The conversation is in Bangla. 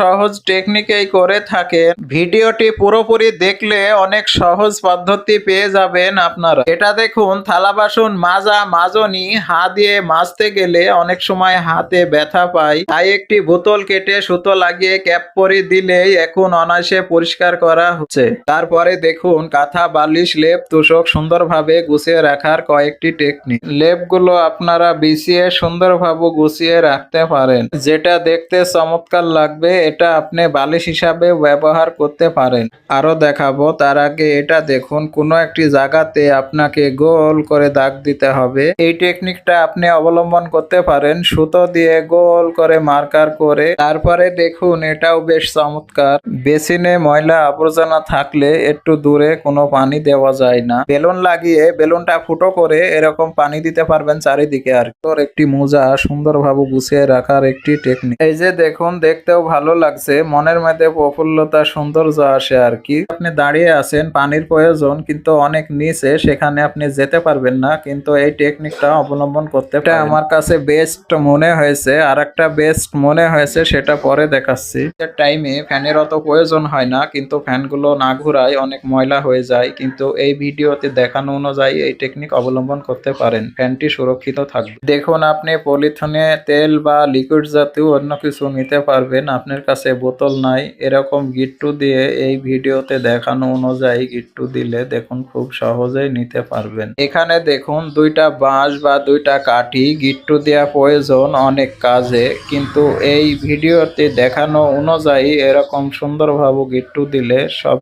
সহজ টেকনিকেই করে থাকেন। ভিডিওটি পুরোপুরি দেখলে অনেক সহজ পদ্ধতি পেয়ে যাবেন আপনারা। এটা দেখুন, থালা বাসন মাজনি হাত দিয়ে মাজতে গেলে অনেক সময় হাতে ব্যথা পায়, তাই একটি বোতল কেটে সুতো লাগিয়ে ক্যাপ পরে দিলেই এখন অনায়াসে পরিষ্কার করা হচ্ছে। তারপরে দেখুন, কাঁথা, বালিশ, লেপ, তোশক সুন্দরভাবে গুছিয়ে রাখার কয়েকটি টেকনিক। লেপগুলো আপনারা বিছিয়ে সুন্দরভাবে গুছিয়ে রাখতে পারেন, যেটা দেখতে চমৎকার লাগবে। এটা আপনি বালিশ হিসাবে ব্যবহার করতে পারেন। আরো দেখাবো, তার আগে এটা দেখুন, কোনো একটি জায়গাতে আপনাকে গোল করে দাগ দিতে হবে। এই টেকনিকটা আপনি অবলম্বন করতে পারেন সুতো দিয়ে গোল করে মার্কার করে। তারপরে দেখুন, এটাও বেশ চমৎকার। বেসিনে ময়লা আবর্জনা থাকলে একটু দূরে কোনো পানি দেওয়া যায় না, বেলুন লাগিয়ে বেলুনটা ফুটো করে এরকম পানি দিতে পারবেন চারিদিকে। আর তোর একটি মোজা সুন্দরভাবে গুছিয়ে রাখার একটি টেকনিক। এই যে দেখুন, দেখতেও ভালো লাগছে, মনের মধ্যে প্রফুল্লতা সৌন্দর্য আসে আর কি। আপনি দাঁড়িয়ে আছেন, পানির প্রয়োজন কিন্তু অনেক নিচে, সেখানে আপনি যেতে পারবেন না, কিন্তু এই টেকনিকটা অবলম্বন করতে পারেন। আমার কাছে বেস্ট মনে হয়েছে। আর একটা বেস্ট মনে হয়েছে, সেটা পরে দেখাচ্ছি। টাইমে ফ্যানের অত প্রয়োজন হয় না, কিন্তু ফ্যানগুলো না ঘুরায় অনেক ময়লা হয়ে যায়, কিন্তু এই ভিডিওতে দেখানো অনুযায়ী এই টেকনিক অবলম্বন করতে পারেন, ফ্যানটি সুরক্ষিত থাকবে। দেখুন, আপনি পলিথিনে তেল বা লিকুইড জাতীয় অন্য কিছু নিতে পারবেন। আপনার কাছে বোতল নাই, এরকম গিট্টু দিয়ে এই ভিডিওতে দেখানো অনুযায়ী গিট্টু দিলে দেখুন খুব সহজেই নিতে পারবেন। এখানে দেখুন, দুইটা বাঁশ বা দুইটা কাঠি গিট্টু দেওয়া প্রয়োজন অনেক কাজে, কিন্তু এই ভিডিওতে দেখানো অনুযায়ী এরকম সুন্দরভাবে গিট্টু দিলে সব